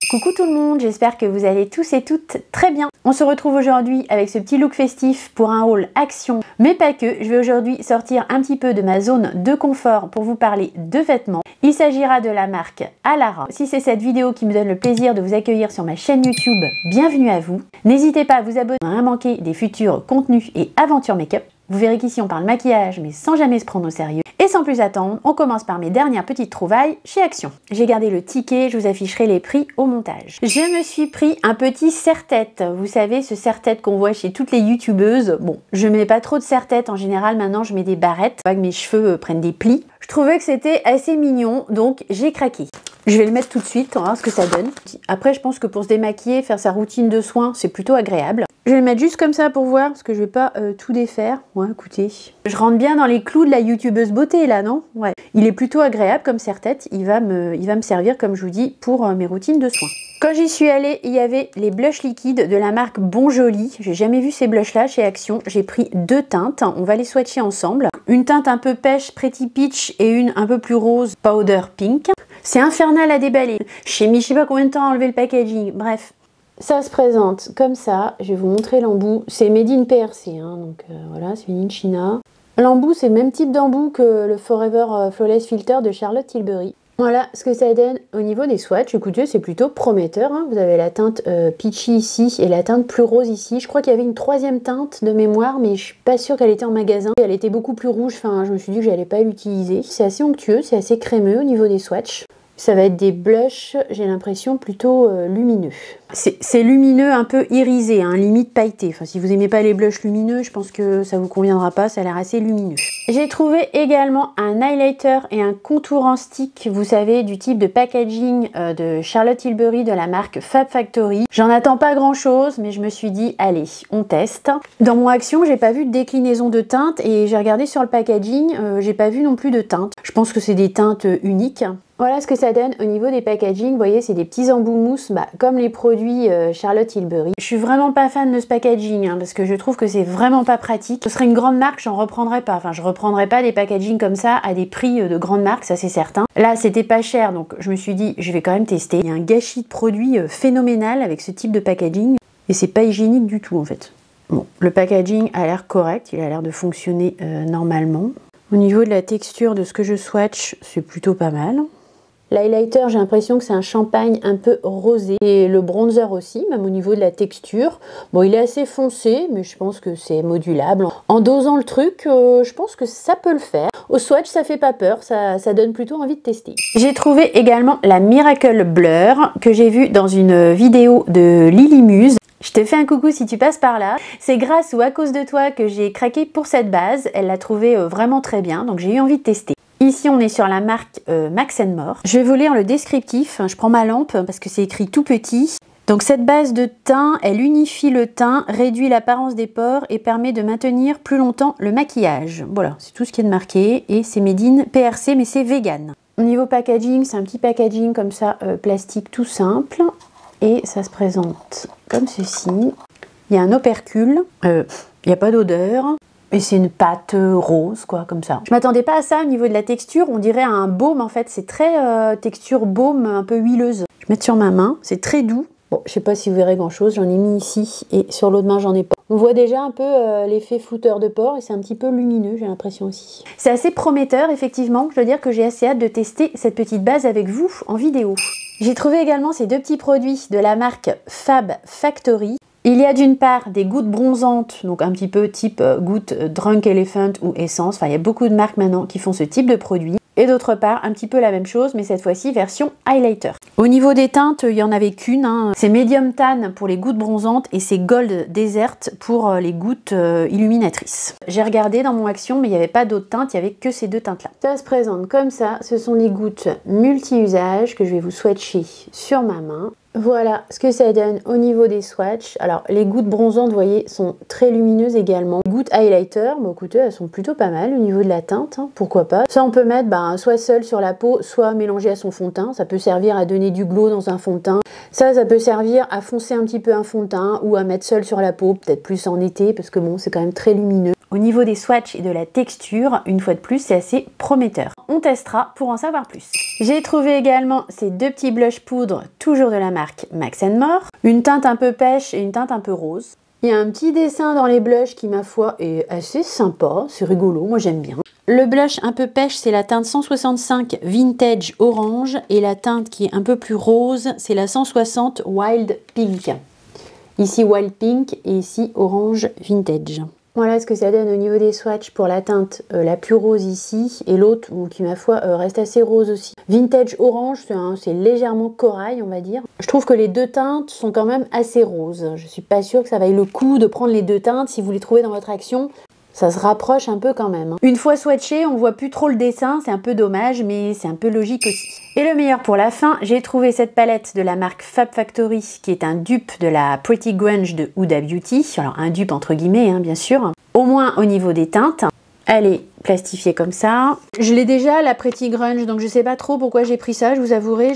Coucou tout le monde, j'espère que vous allez tous et toutes très bien. On se retrouve aujourd'hui avec ce petit look festif pour un haul action, mais pas que. Je vais aujourd'hui sortir un petit peu de ma zone de confort pour vous parler de vêtements. Il s'agira de la marque Alara. Si c'est cette vidéo qui me donne le plaisir de vous accueillir sur ma chaîne YouTube, bienvenue à vous. N'hésitez pas à vous abonner pour ne rien manquer des futurs contenus et aventures make-up. Vous verrez qu'ici on parle maquillage mais sans jamais se prendre au sérieux. Et sans plus attendre, on commence par mes dernières petites trouvailles chez Action. J'ai gardé le ticket, je vous afficherai les prix au montage. Je me suis pris un petit serre-tête. Vous savez, ce serre-tête qu'on voit chez toutes les youtubeuses. Bon, je mets pas trop de serre-tête en général, maintenant je mets des barrettes. Pas que mes cheveux prennent des plis. Je trouvais que c'était assez mignon, donc j'ai craqué. Je vais le mettre tout de suite, on va voir ce que ça donne. Après, je pense que pour se démaquiller, faire sa routine de soins, c'est plutôt agréable. Je vais le mettre juste comme ça pour voir, parce que je vais pas tout défaire. Ouais, écoutez. Je rentre bien dans les clous de la youtubeuse beauté, là, non? Ouais. Il est plutôt agréable comme serre-tête. Il va me servir, comme je vous dis, pour mes routines de soins. Quand j'y suis allée, il y avait les blushs liquides de la marque Bon Joli. J'ai jamais vu ces blushs-là chez Action. J'ai pris deux teintes. On va les swatcher ensemble. Une teinte un peu pêche, Pretty Peach, et une un peu plus rose, Powder Pink. C'est infernal à déballer. J'ai mis je sais pas combien de temps à enlever le packaging. Bref. Ça se présente comme ça. Je vais vous montrer l'embout. C'est Made in PRC, hein, donc voilà, c'est Made in China. L'embout, c'est le même type d'embout que le Forever Flawless Filter de Charlotte Tilbury. Voilà ce que ça donne au niveau des swatchs. Écoutez, c'est plutôt prometteur, hein. Vous avez la teinte peachy ici et la teinte plus rose ici. Je crois qu'il y avait une troisième teinte de mémoire, mais je suis pas sûre qu'elle était en magasin. Elle était beaucoup plus rouge, enfin je me suis dit que j'allais pas l'utiliser. C'est assez onctueux, c'est assez crémeux au niveau des swatchs. Ça va être des blushs, j'ai l'impression, plutôt lumineux. C'est lumineux, un peu irisé, hein, limite pailleté. Enfin, si vous n'aimez pas les blushs lumineux, je pense que ça vous conviendra pas, ça a l'air assez lumineux. J'ai trouvé également un highlighter et un contour en stick, vous savez, du type de packaging de Charlotte Tilbury de la marque Fab Factory. J'en attends pas grand chose, mais je me suis dit, allez, on teste. Dans mon Action, j'ai pas vu de déclinaison de teintes et j'ai regardé sur le packaging, j'ai pas vu non plus de teintes. Je pense que c'est des teintes uniques. Voilà ce que ça donne au niveau des packaging. Vous voyez, c'est des petits embouts mousse, comme les produits Charlotte Tilbury. Je suis vraiment pas fan de ce packaging, hein, parce que je trouve que c'est vraiment pas pratique. Ce serait une grande marque, j'en reprendrais pas. Enfin, je reprendrais pas des packaging comme ça à des prix de grande marque, ça c'est certain. Là, c'était pas cher, donc je me suis dit, je vais quand même tester. Il y a un gâchis de produits phénoménal avec ce type de packaging, et c'est pas hygiénique du tout en fait. Bon, le packaging a l'air correct, il a l'air de fonctionner normalement. Au niveau de la texture de ce que je swatch, c'est plutôt pas mal. L'highlighter, j'ai l'impression que c'est un champagne un peu rosé. Et le bronzer aussi, même au niveau de la texture. Bon, il est assez foncé, mais je pense que c'est modulable. En dosant le truc, je pense que ça peut le faire. Au swatch, ça fait pas peur, ça donne plutôt envie de tester. J'ai trouvé également la Miracle Blur, que j'ai vue dans une vidéo de Lily Muse. Je te fais un coucou si tu passes par là. C'est grâce ou à cause de toi que j'ai craqué pour cette base. Elle l'a trouvée vraiment très bien, donc j'ai eu envie de tester. Ici, on est sur la marque Max & More. Je vais vous lire le descriptif. Je prends ma lampe parce que c'est écrit tout petit. Donc cette base de teint, elle unifie le teint, réduit l'apparence des pores et permet de maintenir plus longtemps le maquillage. Voilà, c'est tout ce qui est de marqué. Et c'est Made in PRC, mais c'est vegan. Au niveau packaging, c'est un petit packaging comme ça, plastique tout simple. Et ça se présente comme ceci. Il y a un opercule. Il n'y a pas d'odeur. Et c'est une pâte rose, quoi, comme ça. Je m'attendais pas à ça au niveau de la texture. On dirait un baume, en fait. C'est très texture baume, un peu huileuse. Je vais mettre sur ma main. C'est très doux. Bon, je sais pas si vous verrez grand-chose. J'en ai mis ici. Et sur l'autre main, j'en ai pas. On voit déjà un peu l'effet flouteur de pores. Et c'est un petit peu lumineux, j'ai l'impression aussi. C'est assez prometteur, effectivement. Je dois dire que j'ai assez hâte de tester cette petite base avec vous en vidéo. J'ai trouvé également ces deux petits produits de la marque Fab Factory. Il y a d'une part des gouttes bronzantes, donc un petit peu type gouttes Drunk Elephant ou Essence. Enfin, il y a beaucoup de marques maintenant qui font ce type de produit. Et d'autre part, un petit peu la même chose, mais cette fois-ci version highlighter. Au niveau des teintes, il n'y en avait qu'une. Hein. C'est Medium Tan pour les gouttes bronzantes et c'est Gold Desert pour les gouttes illuminatrices. J'ai regardé dans mon Action, mais il n'y avait pas d'autres teintes, il n'y avait que ces deux teintes-là. Ça se présente comme ça. Ce sont les gouttes multi-usages que je vais vous swatcher sur ma main. Voilà ce que ça donne au niveau des swatchs. Alors les gouttes bronzantes, vous voyez, sont très lumineuses également. Les gouttes highlighter, bon écoutez, elles sont plutôt pas mal au niveau de la teinte, hein, pourquoi pas. Ça on peut mettre soit seul sur la peau, soit mélangé à son fond de teint. Ça peut servir à donner du glow dans un fond de teint. Ça peut servir à foncer un petit peu un fond de teint ou à mettre seul sur la peau, peut-être plus en été parce que bon, c'est quand même très lumineux. Au niveau des swatchs et de la texture, une fois de plus, c'est assez prometteur. On testera pour en savoir plus. J'ai trouvé également ces deux petits blush poudre, toujours de la marque Max & More. Une teinte un peu pêche et une teinte un peu rose. Il y a un petit dessin dans les blushs qui, ma foi, est assez sympa. C'est rigolo, moi j'aime bien. Le blush un peu pêche, c'est la teinte 165 Vintage Orange. Et la teinte qui est un peu plus rose, c'est la 160 Wild Pink. Ici Wild Pink et ici Orange Vintage. Voilà ce que ça donne au niveau des swatchs pour la teinte la plus rose ici et l'autre qui ma foi reste assez rose aussi. Vintage Orange, c'est légèrement corail on va dire. Je trouve que les deux teintes sont quand même assez roses. Je suis pas sûre que ça vaille le coup de prendre les deux teintes si vous les trouvez dans votre action. Ça se rapproche un peu quand même. Une fois swatché, on voit plus trop le dessin, c'est un peu dommage, mais c'est un peu logique aussi. Et le meilleur pour la fin, j'ai trouvé cette palette de la marque Fab Factory, qui est un dupe de la Pretty Grunge de Huda Beauty. Alors un dupe entre guillemets, hein, bien sûr. Au moins au niveau des teintes. Elle est plastifiée comme ça. Je l'ai déjà, la Pretty Grunge, donc je sais pas trop pourquoi j'ai pris ça, je vous avouerai.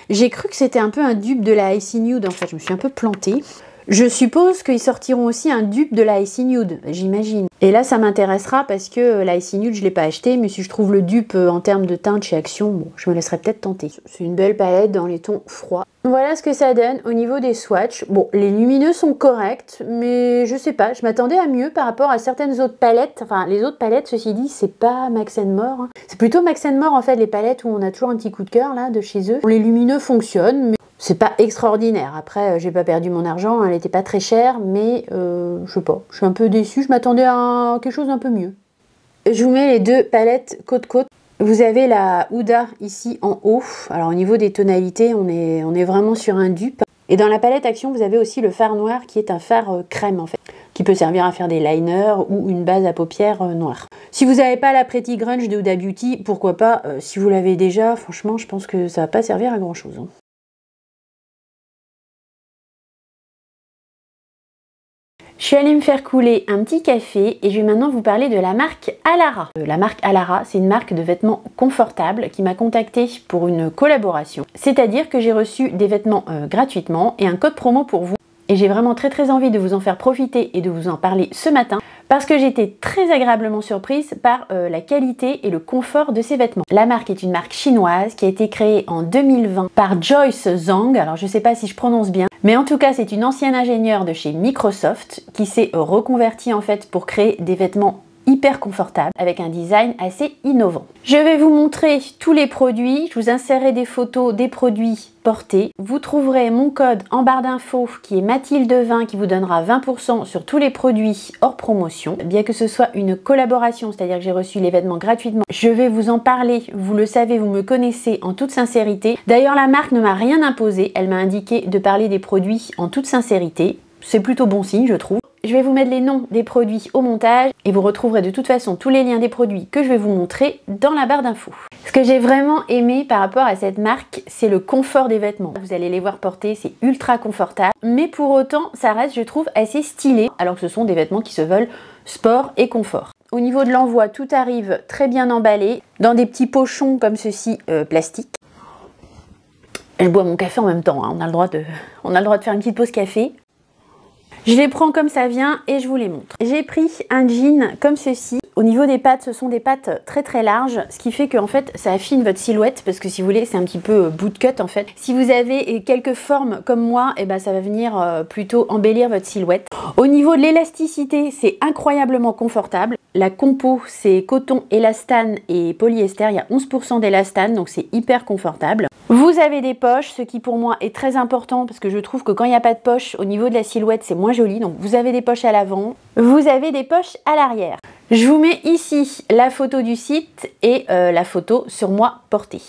J'ai cru que c'était un peu un dupe de la Icy Nude, en fait, je me suis un peu plantée. Je suppose qu'ils sortiront aussi un dupe de la Icy Nude, j'imagine. Et là, ça m'intéressera parce que la Icy Nude, je ne l'ai pas acheté, mais si je trouve le dupe en termes de teinte chez Action, bon, je me laisserai peut-être tenter. C'est une belle palette dans les tons froids. Voilà ce que ça donne au niveau des swatchs. Bon, les lumineux sont corrects, mais je sais pas, je m'attendais à mieux par rapport à certaines autres palettes. Enfin, les autres palettes, ceci dit, c'est pas Max & More. Hein. C'est plutôt Max & More, en fait, les palettes où on a toujours un petit coup de cœur, là, de chez eux. Les lumineux fonctionnent, mais c'est pas extraordinaire. Après, j'ai pas perdu mon argent, elle était pas très chère, mais je sais pas, je suis un peu déçue, je m'attendais à quelque chose d'un peu mieux. Je vous mets les deux palettes côte-côte. Vous avez la Huda ici en haut. Alors au niveau des tonalités, on est vraiment sur un dupe. Et dans la palette Action, vous avez aussi le fard noir qui est un fard crème en fait, qui peut servir à faire des liners ou une base à paupières noire. Si vous n'avez pas la Pretty Grunge de Huda Beauty, pourquoi pas. Si vous l'avez déjà, franchement, je pense que ça va pas servir à grand chose. Hein. Je suis allée me faire couler un petit café et je vais maintenant vous parler de la marque Alara. La marque Alara, c'est une marque de vêtements confortables qui m'a contactée pour une collaboration. C'est-à-dire que j'ai reçu des vêtements gratuitement et un code promo pour vous. Et j'ai vraiment très envie de vous en faire profiter et de vous en parler ce matin parce que j'ai été très agréablement surprise par la qualité et le confort de ces vêtements. La marque est une marque chinoise qui a été créée en 2020 par Joyce Zhang. Alors je ne sais pas si je prononce bien, mais en tout cas c'est une ancienne ingénieure de chez Microsoft qui s'est reconvertie en fait pour créer des vêtements hyper confortable avec un design assez innovant. Je vais vous montrer tous les produits, je vous insérerai des photos des produits portés. Vous trouverez mon code en barre d'infos qui est Mathilde20 qui vous donnera 20% sur tous les produits hors promotion. Bien que ce soit une collaboration, c'est-à-dire que j'ai reçu les vêtements gratuitement, je vais vous en parler, vous le savez, vous me connaissez en toute sincérité. D'ailleurs la marque ne m'a rien imposé, elle m'a indiqué de parler des produits en toute sincérité. C'est plutôt bon signe je trouve. Je vais vous mettre les noms des produits au montage et vous retrouverez de toute façon tous les liens des produits que je vais vous montrer dans la barre d'infos. Ce que j'ai vraiment aimé par rapport à cette marque, c'est le confort des vêtements. Vous allez les voir porter, c'est ultra confortable, mais pour autant, ça reste, je trouve, assez stylé, alors que ce sont des vêtements qui se veulent sport et confort. Au niveau de l'envoi, tout arrive très bien emballé, dans des petits pochons comme ceci, plastique. Je bois mon café en même temps, hein. On a le droit de faire une petite pause café. Je les prends comme ça vient et je vous les montre. J'ai pris un jean comme ceci. Au niveau des pattes, ce sont des pattes très larges, ce qui fait que en fait ça affine votre silhouette parce que si vous voulez c'est un petit peu bootcut en fait. Si vous avez quelques formes comme moi, et ben ça va venir plutôt embellir votre silhouette. Au niveau de l'élasticité, c'est incroyablement confortable. La compo c'est coton, élastane et polyester, il y a 11% d'élastane donc c'est hyper confortable. Vous avez des poches, ce qui pour moi est très important parce que je trouve que quand il n'y a pas de poche au niveau de la silhouette c'est moins joli. Donc vous avez des poches à l'avant, vous avez des poches à l'arrière. Je vous mets ici la photo du site et la photo sur moi portée.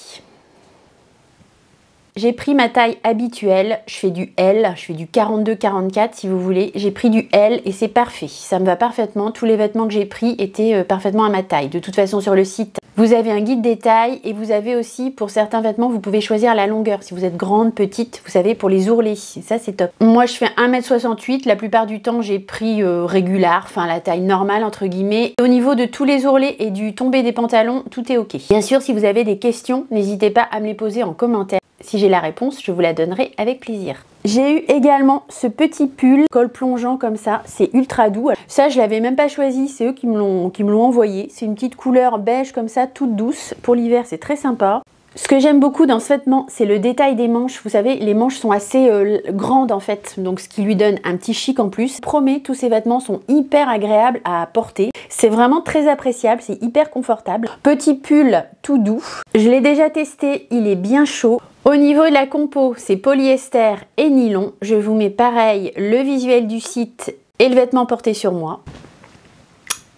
J'ai pris ma taille habituelle, je fais du L, je fais du 42-44 si vous voulez. J'ai pris du L et c'est parfait, ça me va parfaitement. Tous les vêtements que j'ai pris étaient parfaitement à ma taille. De toute façon sur le site, vous avez un guide des tailles et vous avez aussi pour certains vêtements, vous pouvez choisir la longueur. Si vous êtes grande, petite, vous savez, pour les ourlets, ça c'est top. Moi je fais 1,68 m, la plupart du temps j'ai pris régular, enfin la taille normale entre guillemets. Et au niveau de tous les ourlets et du tombé des pantalons, tout est ok. Bien sûr, si vous avez des questions, n'hésitez pas à me les poser en commentaire. Si j'ai la réponse, je vous la donnerai avec plaisir. J'ai eu également ce petit pull col plongeant comme ça, c'est ultra doux. Ça, je l'avais même pas choisi, c'est eux qui me l'ont envoyé. C'est une petite couleur beige comme ça, toute douce. Pour l'hiver, c'est très sympa. Ce que j'aime beaucoup dans ce vêtement, c'est le détail des manches. Vous savez, les manches sont assez grandes en fait, donc ce qui lui donne un petit chic en plus. Je promets, tous ces vêtements sont hyper agréables à porter. C'est vraiment très appréciable, c'est hyper confortable. Petit pull tout doux. Je l'ai déjà testé, il est bien chaud. Au niveau de la compo, c'est polyester et nylon. Je vous mets pareil le visuel du site et le vêtement porté sur moi.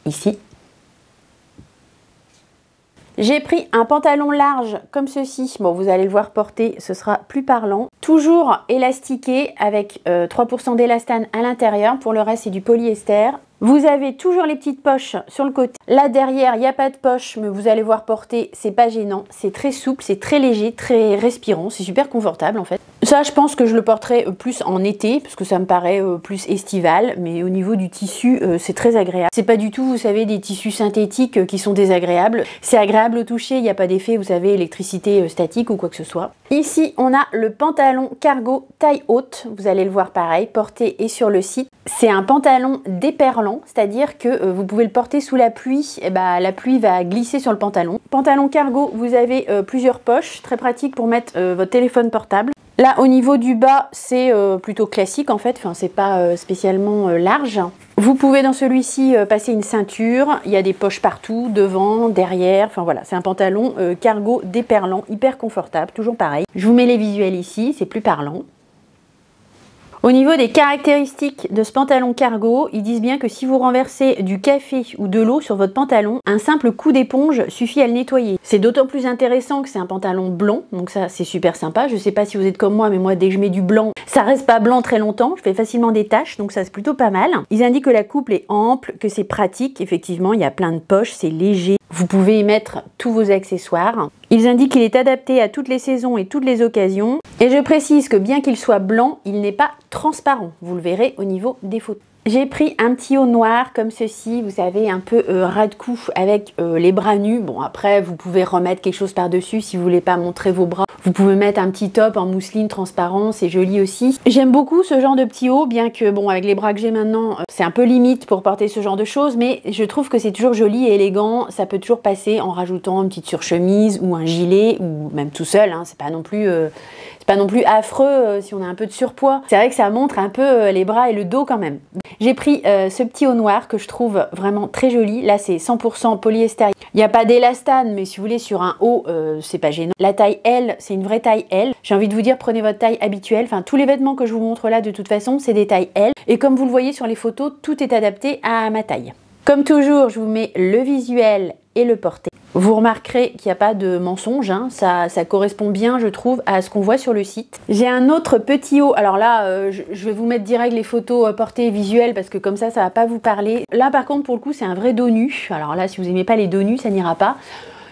Ici. J'ai pris un pantalon large comme ceci. Bon, vous allez le voir porter, ce sera plus parlant. Toujours élastiqué avec 3% d'élastane à l'intérieur. Pour le reste, c'est du polyester. Vous avez toujours les petites poches sur le côté. Là derrière, il n'y a pas de poche, mais vous allez voir porter, c'est pas gênant. C'est très souple, c'est très léger, très respirant. C'est super confortable en fait. Ça, je pense que je le porterai plus en été, parce que ça me paraît plus estival. Mais au niveau du tissu, c'est très agréable. C'est pas du tout, vous savez, des tissus synthétiques qui sont désagréables. C'est agréable au toucher, il n'y a pas d'effet, vous savez, électricité statique ou quoi que ce soit. Ici, on a le pantalon cargo taille haute. Vous allez le voir pareil, porté et sur le site. C'est un pantalon déperlant, c'est-à-dire que vous pouvez le porter sous la pluie, et la pluie va glisser sur le pantalon. Pantalon cargo, vous avez plusieurs poches, très pratique pour mettre votre téléphone portable. Là, au niveau du bas, c'est plutôt classique en fait, enfin, c'est pas spécialement large. Vous pouvez dans celui-ci passer une ceinture, il y a des poches partout, devant, derrière, enfin voilà, c'est un pantalon cargo déperlant, hyper confortable, toujours pareil. Je vous mets les visuels ici, c'est plus parlant. Au niveau des caractéristiques de ce pantalon cargo, ils disent bien que si vous renversez du café ou de l'eau sur votre pantalon, un simple coup d'éponge suffit à le nettoyer. C'est d'autant plus intéressant que c'est un pantalon blanc, donc ça c'est super sympa. Je sais pas si vous êtes comme moi, mais moi dès que je mets du blanc, ça reste pas blanc très longtemps, je fais facilement des taches, donc ça c'est plutôt pas mal. Ils indiquent que la coupe est ample, que c'est pratique, effectivement il y a plein de poches, c'est léger. Vous pouvez y mettre tous vos accessoires. Ils indiquent qu'il est adapté à toutes les saisons et toutes les occasions. Et je précise que bien qu'il soit blanc, il n'est pas transparent. Vous le verrez au niveau des photos. J'ai pris un petit haut noir comme ceci, vous savez, un peu ras de cou avec les bras nus. Bon, après, vous pouvez remettre quelque chose par-dessus si vous voulez pas montrer vos bras. Vous pouvez mettre un petit top en mousseline transparent, c'est joli aussi. J'aime beaucoup ce genre de petit haut, bien que, bon, avec les bras que j'ai maintenant, c'est un peu limite pour porter ce genre de choses, mais je trouve que c'est toujours joli et élégant. Ça peut toujours passer en rajoutant une petite surchemise ou un gilet, ou même tout seul, hein, c'est pas non plus affreux si on a un peu de surpoids. C'est vrai que ça montre un peu les bras et le dos quand même. J'ai pris ce petit haut noir que je trouve vraiment très joli. Là, c'est 100% polyester. Il n'y a pas d'élastane, mais si vous voulez, sur un haut, c'est pas gênant. La taille L, c'est une vraie taille L. J'ai envie de vous dire, prenez votre taille habituelle. Enfin, tous les vêtements que je vous montre là, de toute façon, c'est des tailles L. Et comme vous le voyez sur les photos, tout est adapté à ma taille. Comme toujours, je vous mets le visuel et le porté. Vous remarquerez qu'il n'y a pas de mensonge, hein. Ça correspond bien, je trouve, à ce qu'on voit sur le site. J'ai un autre petit haut, alors là, je vais vous mettre direct les photos portées visuelles parce que comme ça va pas vous parler. Là, par contre, pour le coup, c'est un vrai dos nu. Alors là, si vous n'aimez pas les dos nus, ça n'ira pas.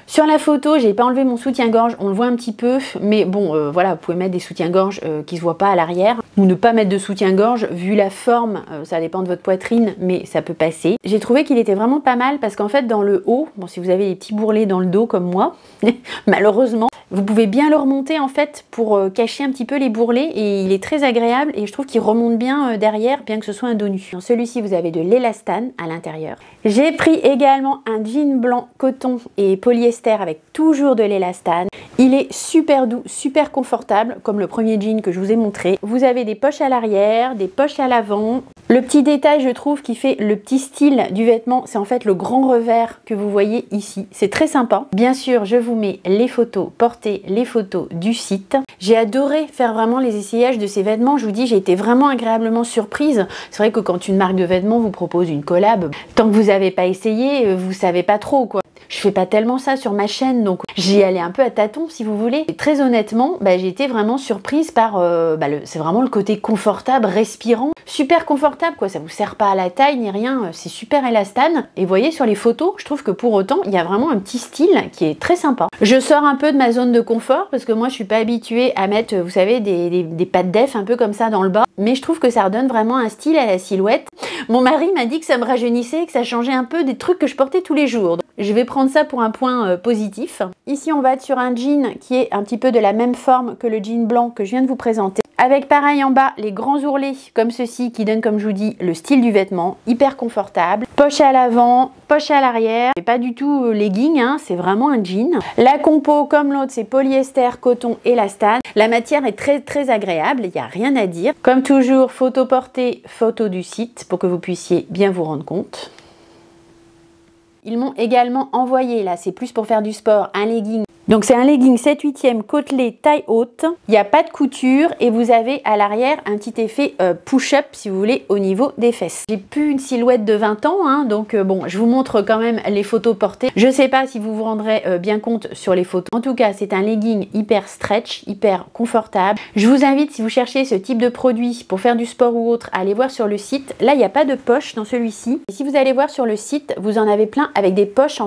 Sur la photo, j'ai pas enlevé mon soutien-gorge, on le voit un petit peu, mais bon, voilà, vous pouvez mettre des soutiens-gorge qui se voient pas à l'arrière, ou ne pas mettre de soutien-gorge, vu la forme, ça dépend de votre poitrine, mais ça peut passer. J'ai trouvé qu'il était vraiment pas mal, parce qu'en fait, dans le haut, bon, si vous avez des petits bourrelets dans le dos comme moi, malheureusement, vous pouvez bien le remonter en fait pour cacher un petit peu les bourrelets, et il est très agréable, et je trouve qu'il remonte bien derrière, bien que ce soit un dos nu. Dans celui-ci, vous avez de l'élastane à l'intérieur. J'ai pris également un jean blanc coton et polyester avec toujours de l'élastane. Il est super doux, super confortable, comme le premier jean que je vous ai montré. Vous avez des poches à l'arrière, des poches à l'avant. Le petit détail, je trouve, qui fait le petit style du vêtement, c'est en fait le grand revers que vous voyez ici. C'est très sympa. Bien sûr, je vous mets les photos portées, les photos du site. J'ai adoré faire vraiment les essayages de ces vêtements. Je vous dis, j'ai été vraiment agréablement surprise. C'est vrai que quand une marque de vêtements vous propose une collab, tant que vous n'avez pas essayé, vous savez pas trop quoi. Je fais pas tellement ça sur ma chaîne, donc j'y allais un peu à tâtons si vous voulez. Et très honnêtement, j'ai été vraiment surprise par, c'est vraiment le côté confortable, respirant, super confortable quoi, ça vous serre pas à la taille ni rien, c'est super élastane. Et vous voyez sur les photos, je trouve que pour autant, il y a vraiment un petit style qui est très sympa. Je sors un peu de ma zone de confort parce que moi je suis pas habituée à mettre, vous savez, des pattes def un peu comme ça dans le bas, mais je trouve que ça redonne vraiment un style à la silhouette. Mon mari m'a dit que ça me rajeunissait, que ça changeait un peu des trucs que je portais tous les jours. Je vais prendre ça pour un point positif. Ici, on va être sur un jean qui est un petit peu de la même forme que le jean blanc que je viens de vous présenter. Avec pareil en bas, les grands ourlets comme ceci qui donnent, comme je vous dis, le style du vêtement, hyper confortable. Poche à l'avant, poche à l'arrière. C'est pas du tout legging, hein, c'est vraiment un jean. La compo, comme l'autre, c'est polyester, coton, élastane. La matière est très agréable, il n'y a rien à dire. Comme toujours, photo portée, photo du site pour que vous puissiez bien vous rendre compte. Ils m'ont également envoyé, là c'est plus pour faire du sport, un legging. Donc c'est un legging 7/8e côtelé taille haute, il n'y a pas de couture et vous avez à l'arrière un petit effet push-up si vous voulez au niveau des fesses. J'ai plus une silhouette de 20 ans, hein, donc bon, je vous montre quand même les photos portées. Je ne sais pas si vous vous rendrez bien compte sur les photos. En tout cas, c'est un legging hyper stretch, hyper confortable. Je vous invite, si vous cherchez ce type de produit pour faire du sport ou autre, à aller voir sur le site. Là, il n'y a pas de poche dans celui-ci. Et si vous allez voir sur le site, vous en avez plein avec des poches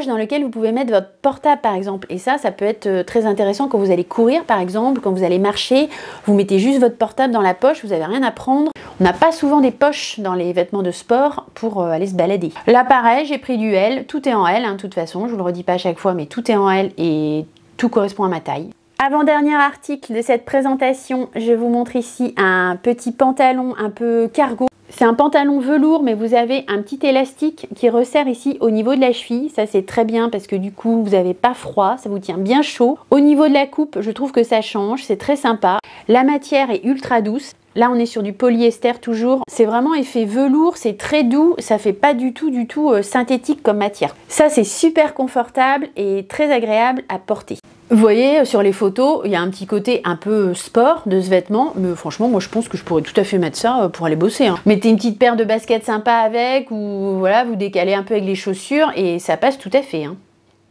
dans lesquelles vous pouvez mettre votre portable par exemple. Et ça peut être très intéressant quand vous allez courir par exemple, quand vous allez marcher, vous mettez juste votre portable dans la poche, vous n'avez rien à prendre. On n'a pas souvent des poches dans les vêtements de sport pour aller se balader. Là pareil, j'ai pris du L, tout est en L, hein, de toute façon, je vous le redis pas à chaque fois, mais tout est en L et tout correspond à ma taille. Avant-dernier article de cette présentation, je vous montre ici un petit pantalon un peu cargo. C'est un pantalon velours, mais vous avez un petit élastique qui resserre ici au niveau de la cheville. Ça, c'est très bien parce que du coup, vous n'avez pas froid, ça vous tient bien chaud. Au niveau de la coupe, je trouve que ça change, c'est très sympa. La matière est ultra douce. Là, on est sur du polyester toujours. C'est vraiment effet velours, c'est très doux. Ça fait pas du tout synthétique comme matière. Ça, c'est super confortable et très agréable à porter. Vous voyez, sur les photos, il y a un petit côté un peu sport de ce vêtement, mais franchement, moi je pense que je pourrais tout à fait mettre ça pour aller bosser. Hein. Mettez une petite paire de baskets sympa avec, ou voilà, vous décalez un peu avec les chaussures, et ça passe tout à fait. Hein.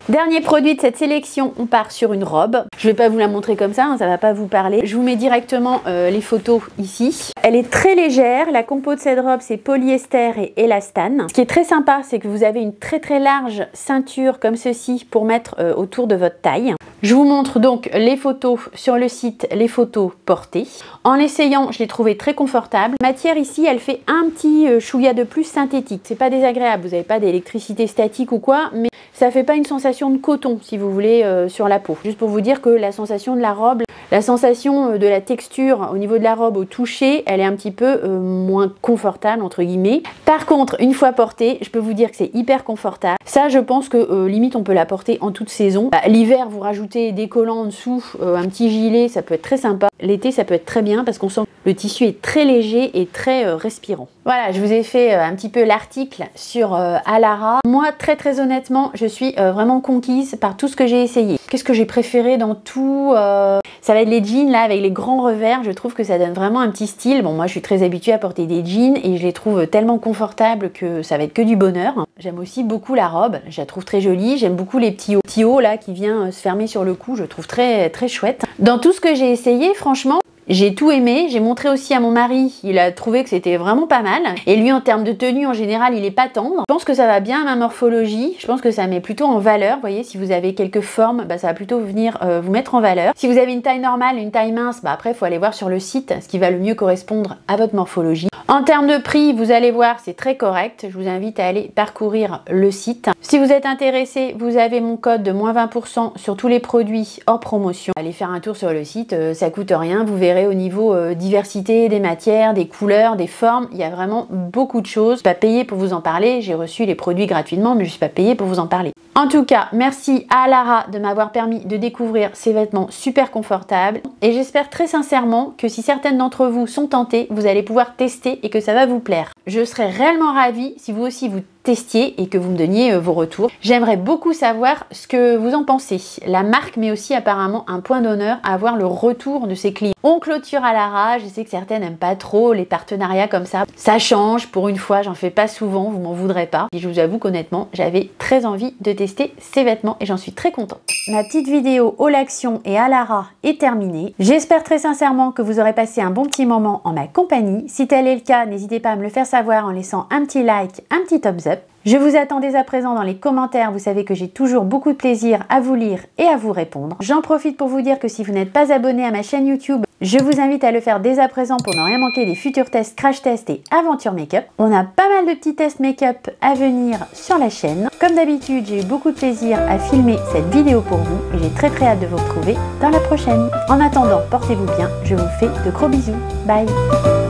Dernier produit de cette sélection, on part sur une robe. Je ne vais pas vous la montrer comme ça, hein, ça ne va pas vous parler. Je vous mets directement les photos ici. Elle est très légère, la compo de cette robe c'est polyester et élastane. Ce qui est très sympa, c'est que vous avez une très large ceinture comme ceci pour mettre autour de votre taille. Je vous montre donc les photos sur le site, les photos portées. En l'essayant, je l'ai trouvé très confortable. La matière ici, elle fait un petit chouïa de plus synthétique. C'est pas désagréable, vous n'avez pas d'électricité statique ou quoi, mais ça fait pas une sensation de coton, si vous voulez, sur la peau. Juste pour vous dire que la sensation de la robe, la sensation de la texture au niveau de la robe au toucher, elle est un petit peu moins confortable, entre guillemets. Par contre, une fois portée, je peux vous dire que c'est hyper confortable. Ça, je pense que limite, on peut la porter en toute saison. L'hiver, vous rajoutez des collants en dessous, un petit gilet, ça peut être très sympa. L'été, ça peut être très bien parce qu'on sent que le tissu est très léger et très respirant. Voilà, je vous ai fait un petit peu l'article sur Alara. Moi, très honnêtement, je suis vraiment conquise par tout ce que j'ai essayé. Qu'est-ce que j'ai préféré dans tout Ça va être les jeans là avec les grands revers. Je trouve que ça donne vraiment un petit style. Bon, moi, je suis très habituée à porter des jeans et je les trouve tellement confortables que ça va être que du bonheur. J'aime aussi beaucoup la robe. Je la trouve très jolie. J'aime beaucoup les petits hauts là qui vient se fermer sur le cou. Je trouve très chouette. Dans tout ce que j'ai essayé, franchement, j'ai tout aimé, j'ai montré aussi à mon mari, il a trouvé que c'était vraiment pas mal. Et lui, en termes de tenue, en général, il est pas tendre. Je pense que ça va bien à ma morphologie, je pense que ça met plutôt en valeur. Vous voyez, si vous avez quelques formes, bah, ça va plutôt venir vous mettre en valeur. Si vous avez une taille normale, une taille mince, bah, après, il faut aller voir sur le site ce qui va le mieux correspondre à votre morphologie. En termes de prix, vous allez voir, c'est très correct. Je vous invite à aller parcourir le site. Si vous êtes intéressé, vous avez mon code de moins 20% sur tous les produits hors promotion. Allez faire un tour sur le site, ça coûte rien. Vous verrez au niveau diversité des matières, des couleurs, des formes, il y a vraiment beaucoup de choses. Je suis pas payée pour vous en parler, j'ai reçu les produits gratuitement, mais je suis pas payée pour vous en parler. En tout cas, merci à Alara de m'avoir permis de découvrir ces vêtements super confortables. Et j'espère très sincèrement que si certaines d'entre vous sont tentées, vous allez pouvoir tester et que ça va vous plaire. Je serais réellement ravie si vous aussi vous testiez et que vous me donniez vos retours. J'aimerais beaucoup savoir ce que vous en pensez. La marque met aussi apparemment un point d'honneur à avoir le retour de ses clients. On clôture Alara, je sais que certaines n'aiment pas trop les partenariats comme ça. Ça change, pour une fois, j'en fais pas souvent, vous m'en voudrez pas. Et je vous avoue qu'honnêtement, j'avais très envie de tester ces vêtements et j'en suis très contente. Ma petite vidéo Haul Action et Alara est terminée. J'espère très sincèrement que vous aurez passé un bon petit moment en ma compagnie. Si tel est le cas, n'hésitez pas à me le faire savoir en laissant un petit like, un petit thumbs up. Je vous attends dès à présent dans les commentaires, vous savez que j'ai toujours beaucoup de plaisir à vous lire et à vous répondre. J'en profite pour vous dire que si vous n'êtes pas abonné à ma chaîne YouTube, Je vous invite à le faire dès à présent pour ne rien manquer des futurs tests, crash tests et aventures make-up. On a pas mal de petits tests make-up à venir sur la chaîne. Comme d'habitude, j'ai eu beaucoup de plaisir à filmer cette vidéo pour vous et j'ai très hâte de vous retrouver dans la prochaine. En attendant, portez-vous bien, je vous fais de gros bisous. Bye!